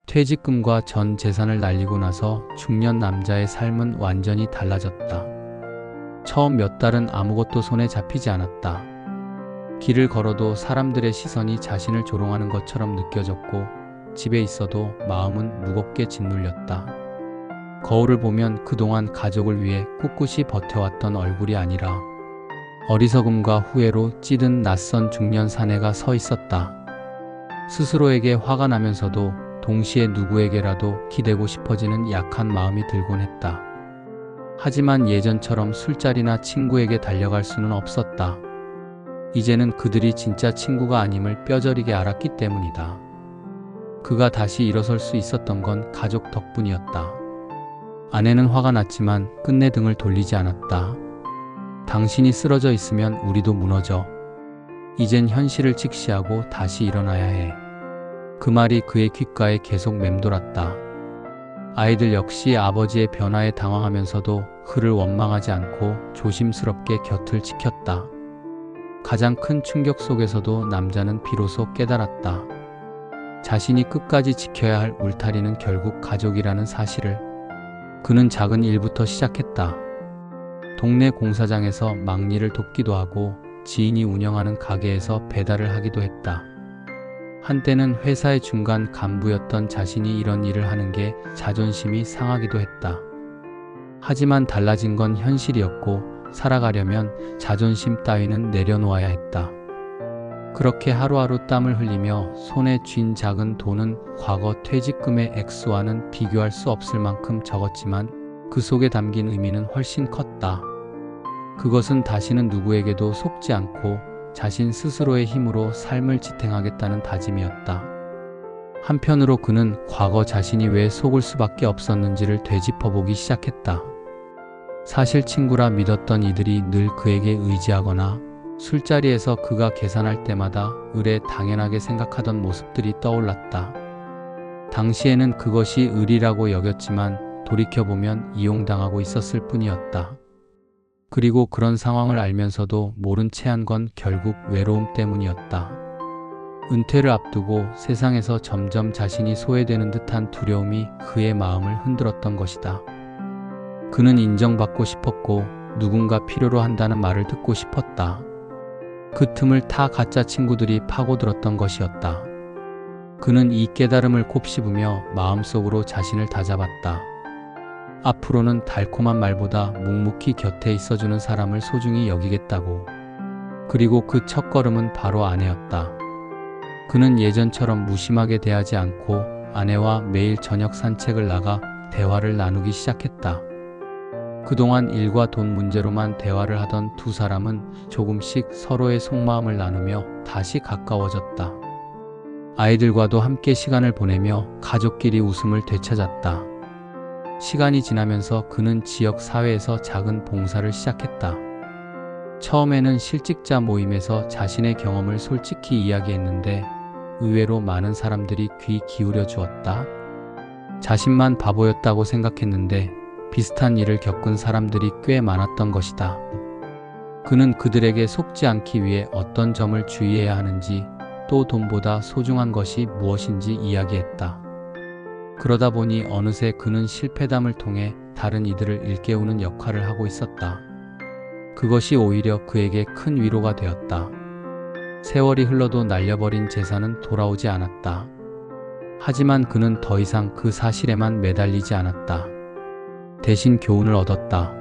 퇴직금과 전 재산을 날리고 나서 중년 남자의 삶은 완전히 달라졌다. 처음 몇 달은 아무것도 손에 잡히지 않았다. 길을 걸어도 사람들의 시선이 자신을 조롱하는 것처럼 느껴졌고, 집에 있어도 마음은 무겁게 짓눌렸다. 거울을 보면 그동안 가족을 위해 꿋꿋이 버텨왔던 얼굴이 아니라 어리석음과 후회로 찌든 낯선 중년 사내가 서 있었다. 스스로에게 화가 나면서도 동시에 누구에게라도 기대고 싶어지는 약한 마음이 들곤 했다. 하지만 예전처럼 술자리나 친구에게 달려갈 수는 없었다. 이제는 그들이 진짜 친구가 아님을 뼈저리게 알았기 때문이다. 그가 다시 일어설 수 있었던 건 가족 덕분이었다. 아내는 화가 났지만 끝내 등을 돌리지 않았다. 당신이 쓰러져 있으면 우리도 무너져. 이젠 현실을 직시하고 다시 일어나야 해. 그 말이 그의 귓가에 계속 맴돌았다. 아이들 역시 아버지의 변화에 당황하면서도 그를 원망하지 않고 조심스럽게 곁을 지켰다. 가장 큰 충격 속에서도 남자는 비로소 깨달았다. 자신이 끝까지 지켜야 할 울타리는 결국 가족이라는 사실을. 그는 작은 일부터 시작했다. 동네 공사장에서 막일을 돕기도 하고 지인이 운영하는 가게에서 배달을 하기도 했다. 한때는 회사의 중간 간부였던 자신이 이런 일을 하는 게 자존심이 상하기도 했다. 하지만 달라진 건 현실이었고, 살아가려면 자존심 따위는 내려놓아야 했다. 그렇게 하루하루 땀을 흘리며 손에 쥔 작은 돈은 과거 퇴직금의 액수와는 비교할 수 없을 만큼 적었지만 그 속에 담긴 의미는 훨씬 컸다. 그것은 다시는 누구에게도 속지 않고 자신 스스로의 힘으로 삶을 지탱하겠다는 다짐이었다. 한편으로 그는 과거 자신이 왜 속을 수밖에 없었는지를 되짚어보기 시작했다. 사실 친구라 믿었던 이들이 늘 그에게 의지하거나 술자리에서 그가 계산할 때마다 의례 당연하게 생각하던 모습들이 떠올랐다. 당시에는 그것이 의리라고 여겼지만 돌이켜보면 이용당하고 있었을 뿐이었다. 그리고 그런 상황을 알면서도 모른 채 한 건 결국 외로움 때문이었다. 은퇴를 앞두고 세상에서 점점 자신이 소외되는 듯한 두려움이 그의 마음을 흔들었던 것이다. 그는 인정받고 싶었고 누군가 필요로 한다는 말을 듣고 싶었다. 그 틈을 타 가짜 친구들이 파고들었던 것이었다. 그는 이 깨달음을 곱씹으며 마음속으로 자신을 다잡았다. 앞으로는 달콤한 말보다 묵묵히 곁에 있어주는 사람을 소중히 여기겠다고. 그리고 그 첫걸음은 바로 아내였다. 그는 예전처럼 무심하게 대하지 않고 아내와 매일 저녁 산책을 나가 대화를 나누기 시작했다. 그동안 일과 돈 문제로만 대화를 하던 두 사람은 조금씩 서로의 속마음을 나누며 다시 가까워졌다. 아이들과도 함께 시간을 보내며 가족끼리 웃음을 되찾았다. 시간이 지나면서 그는 지역 사회에서 작은 봉사를 시작했다. 처음에는 실직자 모임에서 자신의 경험을 솔직히 이야기했는데 의외로 많은 사람들이 귀 기울여 주었다. 자신만 바보였다고 생각했는데 비슷한 일을 겪은 사람들이 꽤 많았던 것이다. 그는 그들에게 속지 않기 위해 어떤 점을 주의해야 하는지, 또 돈보다 소중한 것이 무엇인지 이야기했다. 그러다 보니 어느새 그는 실패담을 통해 다른 이들을 일깨우는 역할을 하고 있었다. 그것이 오히려 그에게 큰 위로가 되었다. 세월이 흘러도 날려버린 재산은 돌아오지 않았다. 하지만 그는 더 이상 그 사실에만 매달리지 않았다. 대신 교훈을 얻었다.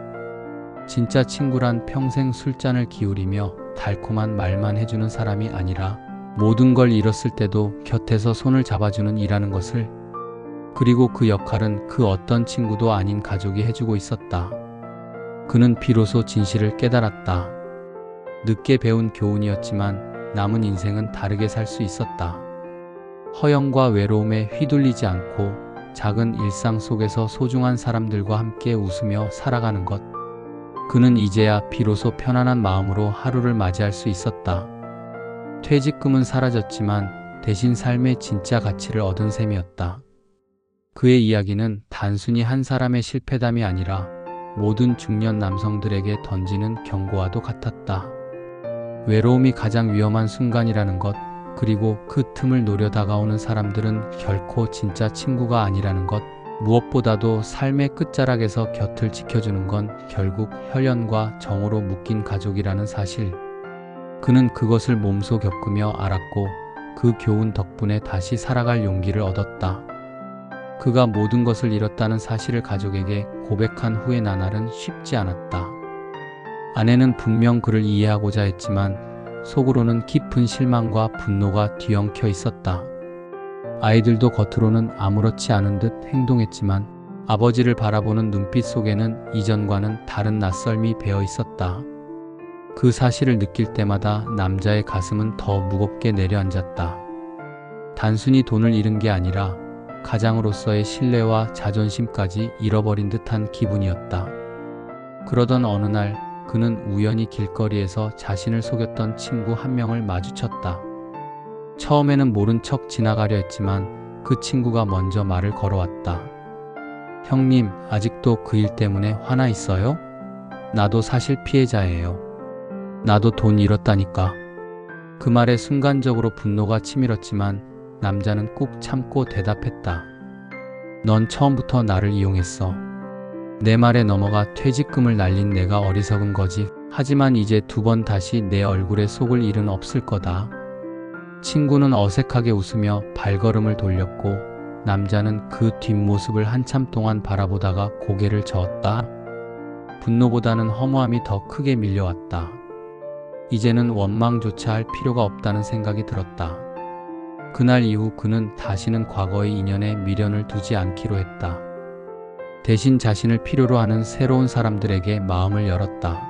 진짜 친구란 평생 술잔을 기울이며 달콤한 말만 해주는 사람이 아니라 모든 걸 잃었을 때도 곁에서 손을 잡아주는 이라는 것을. 그리고 그 역할은 그 어떤 친구도 아닌 가족이 해주고 있었다. 그는 비로소 진실을 깨달았다. 늦게 배운 교훈이었지만 남은 인생은 다르게 살 수 있었다. 허영과 외로움에 휘둘리지 않고 작은 일상 속에서 소중한 사람들과 함께 웃으며 살아가는 것. 그는 이제야 비로소 편안한 마음으로 하루를 맞이할 수 있었다. 퇴직금은 사라졌지만 대신 삶의 진짜 가치를 얻은 셈이었다. 그의 이야기는 단순히 한 사람의 실패담이 아니라 모든 중년 남성들에게 던지는 경고와도 같았다. 외로움이 가장 위험한 순간이라는 것, 그리고 그 틈을 노려 다가오는 사람들은 결코 진짜 친구가 아니라는 것. 무엇보다도 삶의 끝자락에서 곁을 지켜주는 건 결국 혈연과 정으로 묶인 가족이라는 사실. 그는 그것을 몸소 겪으며 알았고 그 교훈 덕분에 다시 살아갈 용기를 얻었다. 그가 모든 것을 잃었다는 사실을 가족에게 고백한 후의 나날은 쉽지 않았다. 아내는 분명 그를 이해하고자 했지만 속으로는 깊은 실망과 분노가 뒤엉켜 있었다. 아이들도 겉으로는 아무렇지 않은 듯 행동했지만 아버지를 바라보는 눈빛 속에는 이전과는 다른 낯설미 배어 있었다. 그 사실을 느낄 때마다 남자의 가슴은 더 무겁게 내려앉았다. 단순히 돈을 잃은 게 아니라 가장으로서의 신뢰와 자존심까지 잃어버린 듯한 기분이었다. 그러던 어느 날 그는 우연히 길거리에서 자신을 속였던 친구 한 명을 마주쳤다. 처음에는 모른 척 지나가려 했지만 그 친구가 먼저 말을 걸어왔다. 형님, 아직도 그 일 때문에 화나 있어요? 나도 사실 피해자예요. 나도 돈 잃었다니까. 그 말에 순간적으로 분노가 치밀었지만 남자는 꾹 참고 대답했다. 넌 처음부터 나를 이용했어. 내 말에 넘어가 퇴직금을 날린 내가 어리석은 거지. 하지만 이제 두 번 다시 내 얼굴에 속을 일은 없을 거다. 친구는 어색하게 웃으며 발걸음을 돌렸고 남자는 그 뒷모습을 한참 동안 바라보다가 고개를 저었다. 분노보다는 허무함이 더 크게 밀려왔다. 이제는 원망조차 할 필요가 없다는 생각이 들었다. 그날 이후 그는 다시는 과거의 인연에 미련을 두지 않기로 했다. 대신 자신을 필요로 하는 새로운 사람들에게 마음을 열었다.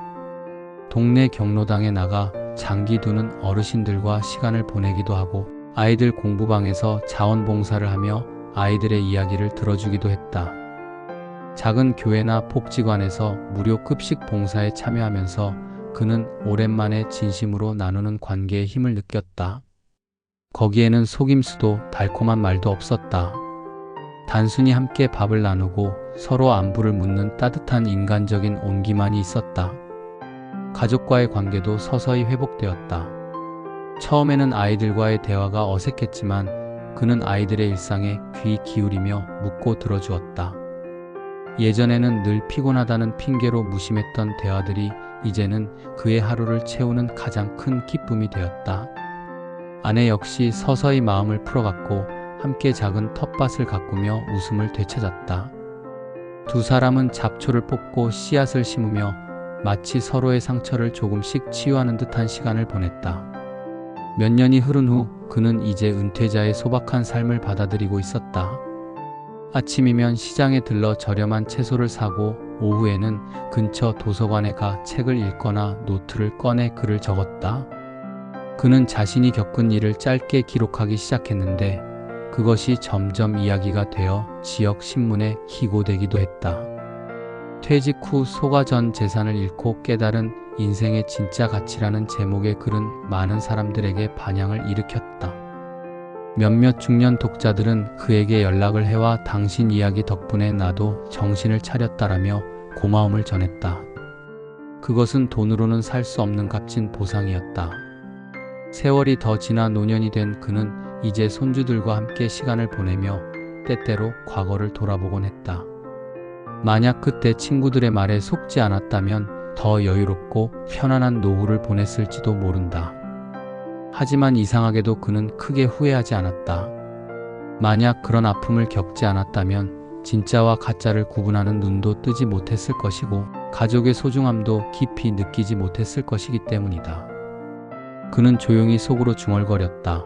동네 경로당에 나가 장기 두는 어르신들과 시간을 보내기도 하고 아이들 공부방에서 자원봉사를 하며 아이들의 이야기를 들어주기도 했다. 작은 교회나 복지관에서 무료 급식 봉사에 참여하면서 그는 오랜만에 진심으로 나누는 관계의 힘을 느꼈다. 거기에는 속임수도 달콤한 말도 없었다. 단순히 함께 밥을 나누고 서로 안부를 묻는 따뜻한 인간적인 온기만이 있었다. 가족과의 관계도 서서히 회복되었다. 처음에는 아이들과의 대화가 어색했지만 그는 아이들의 일상에 귀 기울이며 묻고 들어주었다. 예전에는 늘 피곤하다는 핑계로 무심했던 대화들이 이제는 그의 하루를 채우는 가장 큰 기쁨이 되었다. 아내 역시 서서히 마음을 풀어갔고 함께 작은 텃밭을 가꾸며 웃음을 되찾았다. 두 사람은 잡초를 뽑고 씨앗을 심으며 마치 서로의 상처를 조금씩 치유하는 듯한 시간을 보냈다. 몇 년이 흐른 후 그는 이제 은퇴자의 소박한 삶을 받아들이고 있었다. 아침이면 시장에 들러 저렴한 채소를 사고 오후에는 근처 도서관에 가 책을 읽거나 노트를 꺼내 글을 적었다. 그는 자신이 겪은 일을 짧게 기록하기 시작했는데 그것이 점점 이야기가 되어 지역 신문에 희고되기도 했다. 퇴직 후 소가 전 재산을 잃고 깨달은 인생의 진짜 가치라는 제목의 글은 많은 사람들에게 반향을 일으켰다. 몇몇 중년 독자들은 그에게 연락을 해와 당신 이야기 덕분에 나도 정신을 차렸다라며 고마움을 전했다. 그것은 돈으로는 살 수 없는 값진 보상이었다. 세월이 더 지나 노년이 된 그는 이제 손주들과 함께 시간을 보내며 때때로 과거를 돌아보곤 했다. 만약 그때 친구들의 말에 속지 않았다면 더 여유롭고 편안한 노후를 보냈을지도 모른다. 하지만 이상하게도 그는 크게 후회하지 않았다. 만약 그런 아픔을 겪지 않았다면 진짜와 가짜를 구분하는 눈도 뜨지 못했을 것이고 가족의 소중함도 깊이 느끼지 못했을 것이기 때문이다. 그는 조용히 속으로 중얼거렸다.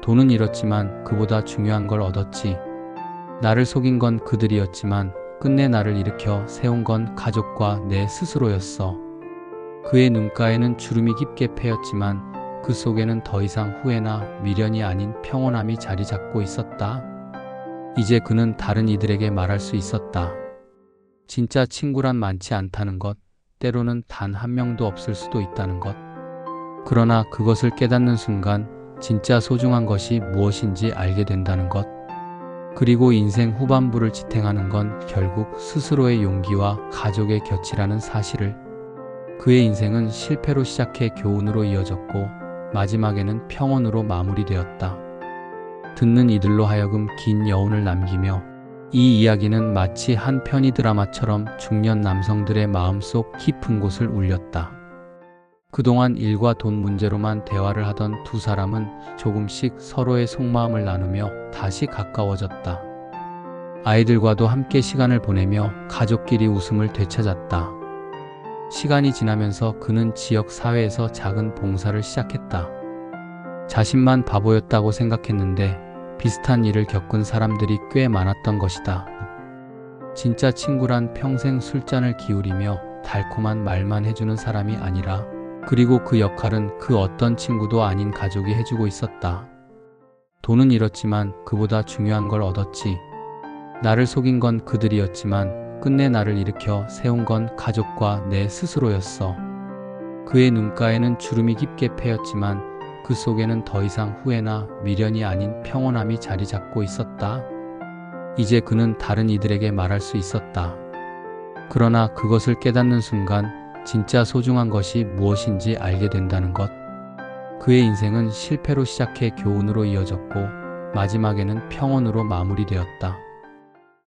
돈은 잃었지만 그보다 중요한 걸 얻었지. 나를 속인 건 그들이었지만 끝내 나를 일으켜 세운 건 가족과 내 스스로였어. 그의 눈가에는 주름이 깊게 패였지만 그 속에는 더 이상 후회나 미련이 아닌 평온함이 자리 잡고 있었다. 이제 그는 다른 이들에게 말할 수 있었다. 진짜 친구란 많지 않다는 것, 때로는 단 한 명도 없을 수도 있다는 것. 그러나 그것을 깨닫는 순간 진짜 소중한 것이 무엇인지 알게 된다는 것. 그리고 인생 후반부를 지탱하는 건 결국 스스로의 용기와 가족의 곁이라는 사실을. 그의 인생은 실패로 시작해 교훈으로 이어졌고 마지막에는 평온으로 마무리되었다. 듣는 이들로 하여금 긴 여운을 남기며 이 이야기는 마치 한 편의 드라마처럼 중년 남성들의 마음속 깊은 곳을 울렸다. 그동안 일과 돈 문제로만 대화를 하던 두 사람은 조금씩 서로의 속마음을 나누며 다시 가까워졌다. 아이들과도 함께 시간을 보내며 가족끼리 웃음을 되찾았다. 시간이 지나면서 그는 지역 사회에서 작은 봉사를 시작했다. 자신만 바보였다고 생각했는데 비슷한 일을 겪은 사람들이 꽤 많았던 것이다. 진짜 친구란 평생 술잔을 기울이며 달콤한 말만 해주는 사람이 아니라, 그리고 그 역할은 그 어떤 친구도 아닌 가족이 해주고 있었다. 돈은 잃었지만 그보다 중요한 걸 얻었지. 나를 속인 건 그들이었지만 끝내 나를 일으켜 세운 건 가족과 내 스스로였어. 그의 눈가에는 주름이 깊게 패였지만 그 속에는 더 이상 후회나 미련이 아닌 평온함이 자리 잡고 있었다. 이제 그는 다른 이들에게 말할 수 있었다. 그러나 그것을 깨닫는 순간 진짜 소중한 것이 무엇인지 알게 된다는 것. 그의 인생은 실패로 시작해 교훈으로 이어졌고 마지막에는 평온으로 마무리되었다.